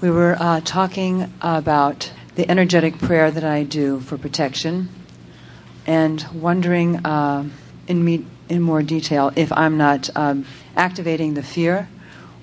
We were talking about the energetic prayer that I do for protection, and wondering in more detail if I'm not activating the fear,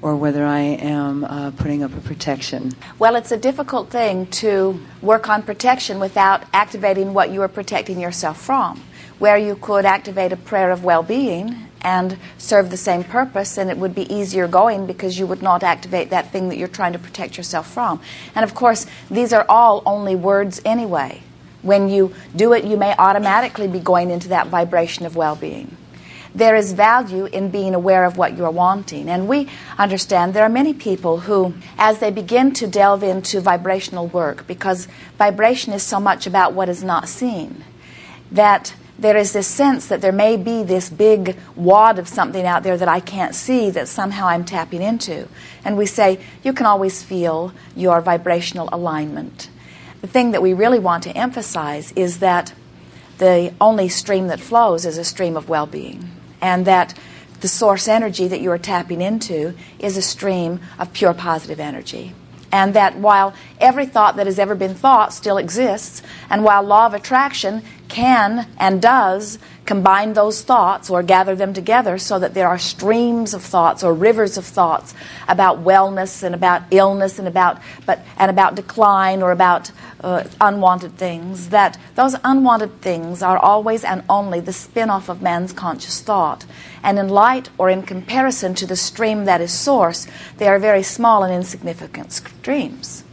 or whether I am putting up a protection. Well, it's a difficult thing to work on protection without activating what you are protecting yourself from. Where you could activate a prayer of well-being and serve the same purpose, and it would be easier going because you would not activate that thing that you're trying to protect yourself from. And of course, these are all only words anyway. When you do it, you may automatically be going into that vibration of well-being. There is value in being aware of what you're wanting. And we understand there are many people who, as they begin to delve into vibrational work, because vibration is so much about what is not seen, that there is this sense that there may be this big wad of something out there that I can't see that somehow I'm tapping into. And we say, you can always feel your vibrational alignment. The thing that we really want to emphasize is that the only stream that flows is a stream of well-being, and that the source energy that you are tapping into is a stream of pure positive energy. And that while every thought that has ever been thought still exists, and while law of attraction can and does combine those thoughts or gather them together so that there are streams of thoughts or rivers of thoughts about wellness and about illness and about decline or about unwanted things, that those unwanted things are always and only the spin-off of man's conscious thought. And in light or in comparison to the stream that is source, they are very small and insignificant streams.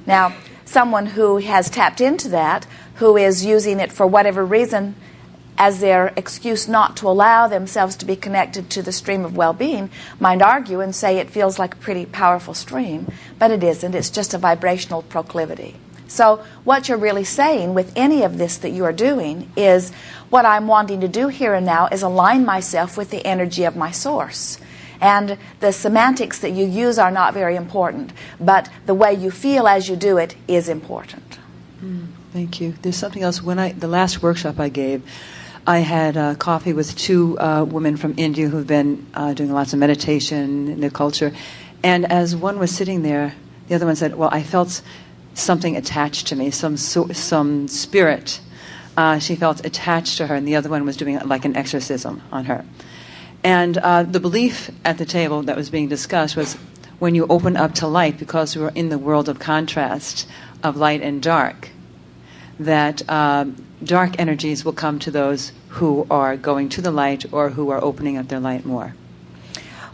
Now, someone who has tapped into that, who is using it for whatever reason as their excuse not to allow themselves to be connected to the stream of well-being, might argue and say it feels like a pretty powerful stream, but it isn't. It's just a vibrational proclivity. So what you're really saying with any of this that you are doing is, what I'm wanting to do here and now is align myself with the energy of my source. And the semantics that you use are not very important, but the way you feel as you do it is important. Thank you. There's something else. The last workshop I gave, I had coffee with two women from India who've been doing lots of meditation in their culture. And as one was sitting there, the other one said, well, I felt something attached to me, some spirit. She felt attached to her, and the other one was doing like an exorcism on her. And the belief at the table that was being discussed was, when you open up to light, because we're in the world of contrast, of light and dark, that dark energies will come to those who are going to the light or who are opening up their light more.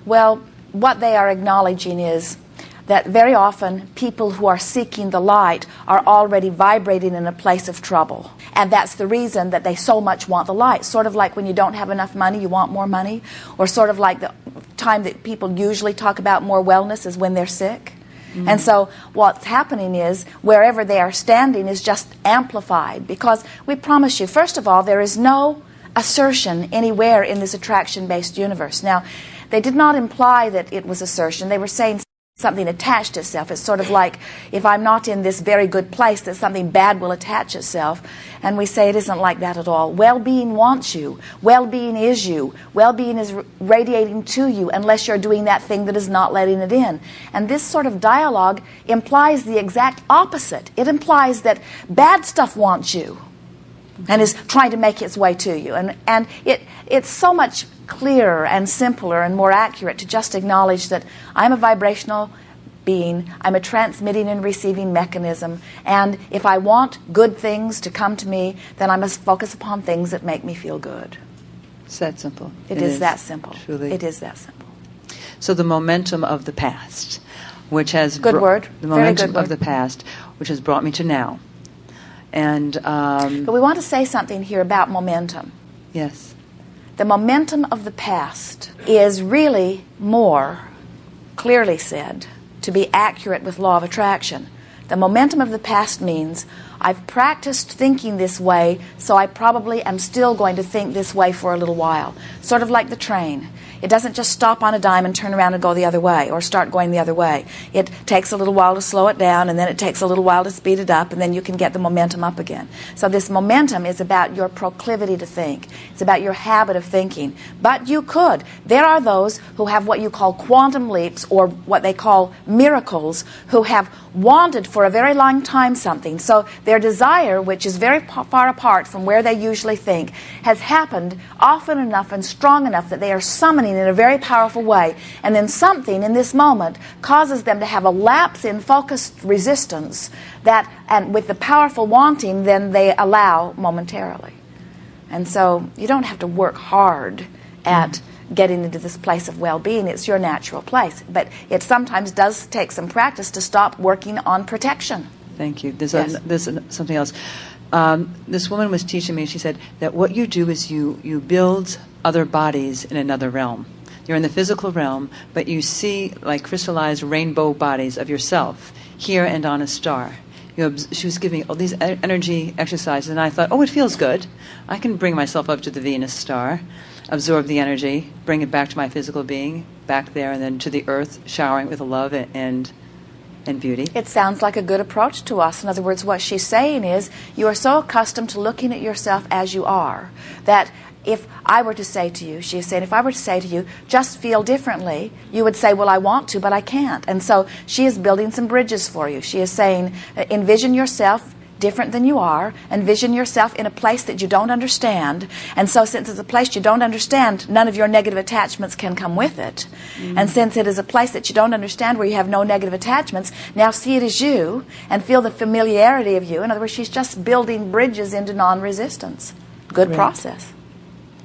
Well, what they are acknowledging is that very often people who are seeking the light are already vibrating in a place of trouble. And that's the reason that they so much want the light. Sort of like when you don't have enough money, you want more money. Or sort of like the time that people usually talk about more wellness is when they're sick. Mm-hmm. And so what's happening is wherever they are standing is just amplified. Because we promise you, first of all, there is no assertion anywhere in this attraction-based universe. Now, they did not imply that it was assertion. They were saying something attached itself. It's sort of like, if I'm not in this very good place, that something bad will attach itself. And we say it isn't like that at all. Well-being wants you. Well-being is you. Well-being is radiating to you unless you're doing that thing that is not letting it in. And this sort of dialogue implies the exact opposite. It implies that bad stuff wants you and is trying to make its way to you. And it's so much clearer and simpler and more accurate to just acknowledge that I'm a vibrational being, I'm a transmitting and receiving mechanism, and if I want good things to come to me, then I must focus upon things that make me feel good. It's that simple. It is that simple. Truly. It is that simple. So the momentum of the past, which has good word. The Very momentum good word. of the past, which has brought me to now. And but we want to say something here about momentum. Yes. The momentum of the past is really more clearly said to be accurate with law of attraction. The momentum of the past means I've practiced thinking this way, so I probably am still going to think this way for a little while. Sort of like the train. it doesn't just stop on a dime and turn around and go the other way or start going the other way. It takes a little while to slow it down, and then it takes a little while to speed it up, and then you can get the momentum up again. So this momentum is about your proclivity to think. It's about your habit of thinking. But you could. There are those who have what you call quantum leaps, or what they call miracles, who have wanted for a very long time something. So their desire, which is very far apart from where they usually think, has happened often enough and strong enough that they are summoning in a very powerful way. And then something in this moment causes them to have a lapse in focused resistance that, and with the powerful wanting, then they allow momentarily. And so you don't have to work hard at getting into this place of well-being. It's your natural place. But it sometimes does take some practice to stop working on protection. Thank you. There's, Yes. there's something else. This woman was teaching me, she said that what you do is you build other bodies in another realm. You're in the physical realm, but you see like crystallized rainbow bodies of yourself here and on a star. She was giving all these energy exercises, and I thought, oh, it feels good. I can bring myself up to the Venus star, absorb the energy, bring it back to my physical being, back there, and then to the earth, showering with love and beauty. It sounds like a good approach to us. In other words, what she's saying is you are so accustomed to looking at yourself as you are that if I were to say to you, she is saying, if I were to say to you, just feel differently, you would say, well, I want to, but I can't. And so she is building some bridges for you. She is saying, envision yourself different than you are. Envision yourself in a place that you don't understand. And so since it's a place you don't understand, none of your negative attachments can come with it. Mm-hmm. And since it is a place that you don't understand where you have no negative attachments, now see it as you and feel the familiarity of you. In other words, she's just building bridges into non-resistance. Good Great. Process.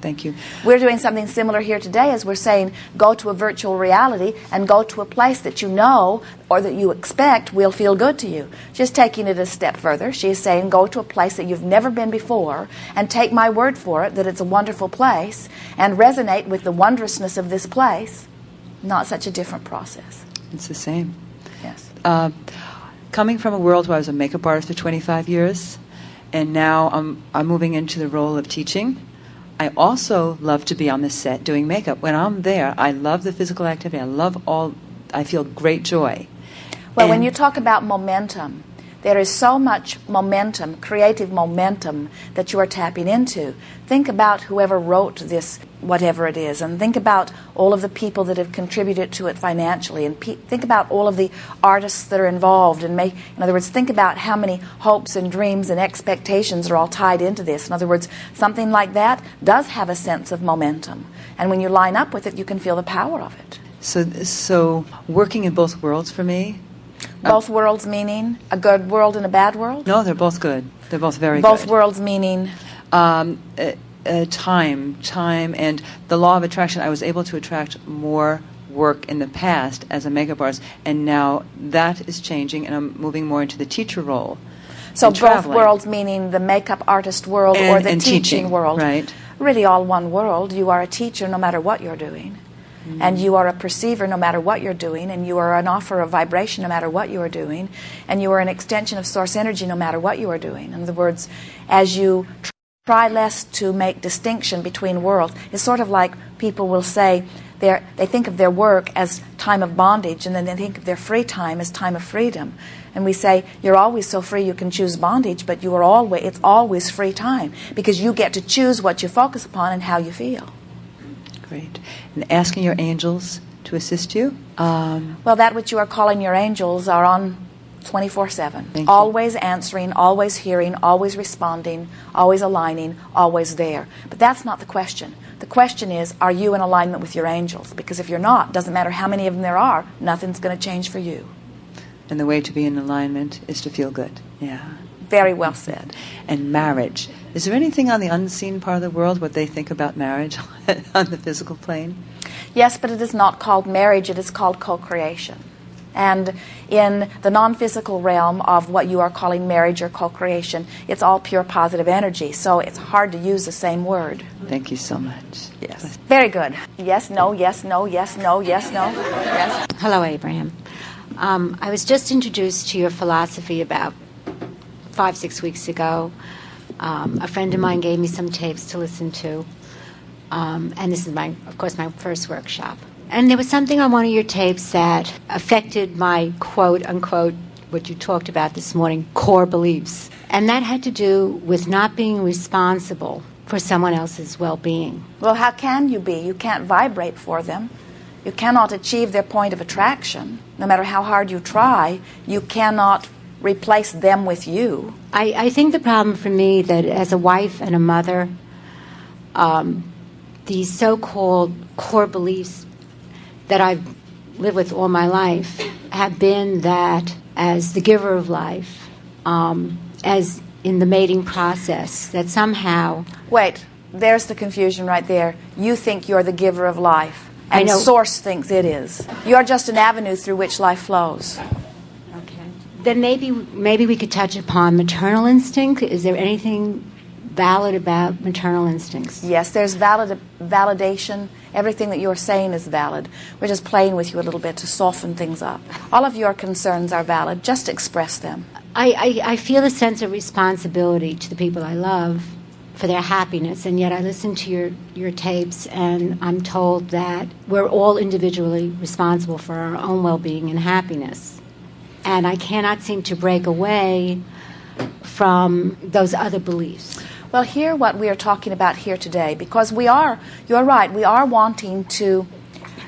Thank you. We're doing something similar here today as we're saying go to a virtual reality and go to a place that you know or that you expect will feel good to you. Just taking it a step further, she is saying go to a place that you've never been before and take my word for it that it's a wonderful place and resonate with the wondrousness of this place. Not such a different process. It's the same. Yes. Coming from a world where I was a makeup artist for 25 years, and now I'm moving into the role of teaching. I also love to be on the set doing makeup. When I'm there, I love the physical activity. I feel great joy. Well, when you talk about momentum, there is so much momentum, creative momentum, that you are tapping into. Think about whoever wrote this, whatever it is, and think about all of the people that have contributed to it financially, and think about all of the artists that are involved. In other words, think about how many hopes and dreams and expectations are all tied into this. In other words, something like that does have a sense of momentum. And when you line up with it, you can feel the power of it. So working in both worlds for me. Both worlds meaning a good world and a bad world? No, they're both good. They're both very Both good. worlds meaning? Time, and the law of attraction. I was able to attract more work in the past as a makeup artist, and now that is changing, and I'm moving more into the teacher role. So both traveling. worlds meaning the makeup artist world or the and teaching world. Right. Really all one world. You are a teacher no matter what you're doing. And you are a perceiver no matter what you're doing, and you are an offer of vibration no matter what you are doing, and you are an extension of source energy no matter what you are doing. In other words, as you try less to make distinction between worlds, it's sort of like people will say they think of their work as time of bondage, and then they think of their free time as time of freedom. And we say, you're always so free you can choose bondage, but it's always free time, because you get to choose what you focus upon and how you feel. Great. And asking your angels to assist you? Well, that which you are calling your angels are on 24/7. Thank you. Always answering, always hearing, always responding, always aligning, always there. But that's not the question. The question is, are you in alignment with your angels? Because if you're not, doesn't matter how many of them there are, nothing's going to change for you. And the way to be in alignment is to feel good. Yeah. Very well said. And marriage. Is there anything on the unseen part of the world, what they think about marriage on the physical plane? Yes, but it is not called marriage, it is called co-creation. And in the non-physical realm of what you are calling marriage or co-creation, it's all pure positive energy, so it's hard to use the same word. Thank you so much. Yes. Very good. Yes, no, yes, no, yes, no, yes, no. Yes. Hello, Abraham. I was just introduced to your philosophy about 5-6 weeks ago. A friend of mine gave me some tapes to listen to. and this is of course, my first workshop. And there was something on one of your tapes that affected my quote-unquote, what you talked about this morning, core beliefs. And that had to do with not being responsible for someone else's well-being. Well, how can you be? You can't vibrate for them. You cannot achieve their point of attraction. No matter how hard you try, you cannot replace them with you. I think the problem for me that as a wife and a mother, these so-called core beliefs that I've lived with all my life have been that as the giver of life, as in the mating process, that somehow... Wait, there's the confusion right there. You think you're the giver of life, and Source thinks it is. You're just an avenue through which life flows. Okay. Then maybe we could touch upon maternal instinct. Is there anything valid about maternal instincts? Yes, there's validation. Everything that you're saying is valid. We're just playing with you a little bit to soften things up. All of your concerns are valid. Just express them. I feel a sense of responsibility to the people I love for their happiness, and yet I listen to your tapes and I'm told that we're all individually responsible for our own well-being and happiness. And I cannot seem to break away from those other beliefs. Well, hear what we are talking about here today, because you're right, we are wanting to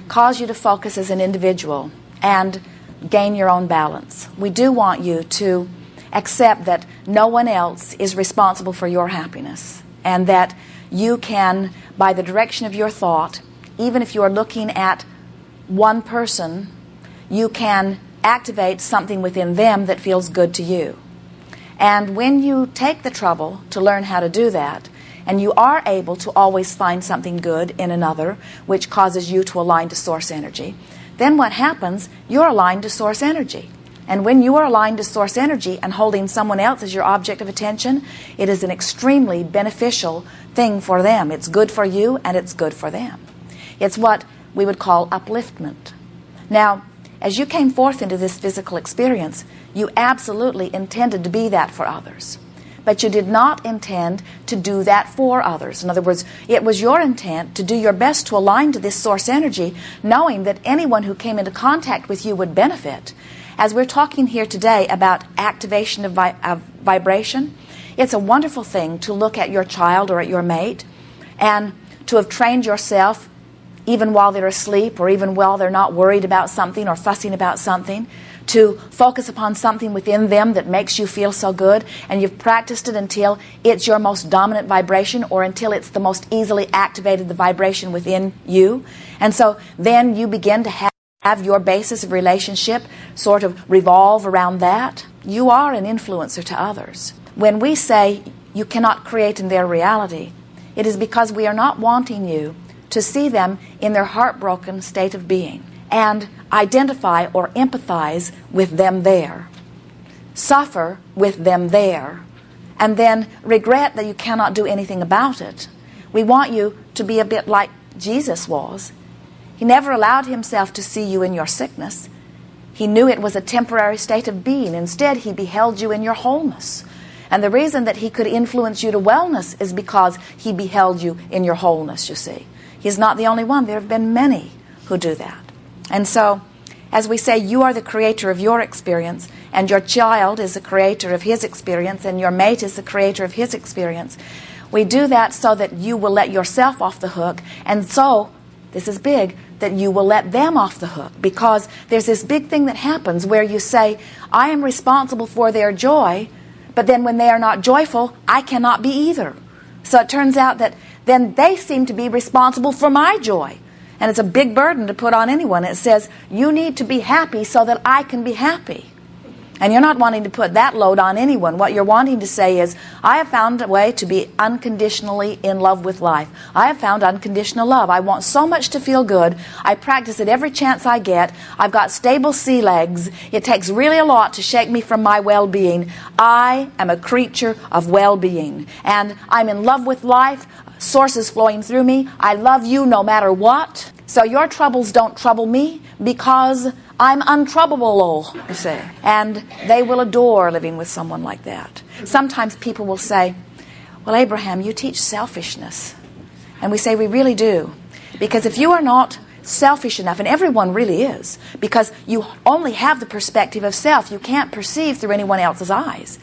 cause you to focus as an individual and gain your own balance. We do want you to accept that no one else is responsible for your happiness, and that you can, by the direction of your thought, even if you are looking at one person, you can activate something within them that feels good to you. And when you take the trouble to learn how to do that, and you are able to always find something good in another, which causes you to align to source energy, then what happens, you're aligned to source energy. And when you are aligned to source energy and holding someone else as your object of attention, it is an extremely beneficial thing for them. It's good for you and it's good for them. It's what we would call upliftment. Now, as you came forth into this physical experience, you absolutely intended to be that for others. But you did not intend to do that for others. In other words, it was your intent to do your best to align to this source energy, knowing that anyone who came into contact with you would benefit. As we're talking here today about activation of vibration, it's a wonderful thing to look at your child or at your mate and to have trained yourself, even while they're asleep or even while they're not worried about something or fussing about something, to focus upon something within them that makes you feel so good, and you've practiced it until it's your most dominant vibration, or until it's the most easily activated the vibration within you. And so then you begin to have your basis of relationship sort of revolve around that. You are an influencer to others. When we say you cannot create in their reality, it is because we are not wanting you to see them in their heartbroken state of being and identify or empathize with them there, suffer with them there, and then regret that you cannot do anything about it. We want you to be a bit like Jesus was. He never allowed himself to see you in your sickness. He knew it was a temporary state of being. Instead, he beheld you in your wholeness. And the reason that he could influence you to wellness is because he beheld you in your wholeness, you see. He's not the only one. There have been many who do that. And so, as we say, you are the creator of your experience, and your child is the creator of his experience, and your mate is the creator of his experience. We do that so that you will let yourself off the hook, and so, this is big, that you will let them off the hook, because there's this big thing that happens where you say, I am responsible for their joy, but then when they are not joyful, I cannot be either. So it turns out that then they seem to be responsible for my joy. And it's a big burden to put on anyone. It says, you need to be happy so that I can be happy. And you're not wanting to put that load on anyone. What you're wanting to say is, I have found a way to be unconditionally in love with life. I have found unconditional love. I want so much to feel good. I practice it every chance I get. I've got stable sea legs. It takes really a lot to shake me from my well-being. I am a creature of well-being. And I'm in love with life. Sources flowing through me. I love you no matter what. So your troubles don't trouble me because I'm untroublable, you see. And they will adore living with someone like that. Sometimes people will say, well, Abraham, you teach selfishness. And we say we really do. Because if you are not selfish enough, and everyone really is, because you only have the perspective of self, you can't perceive through anyone else's eyes.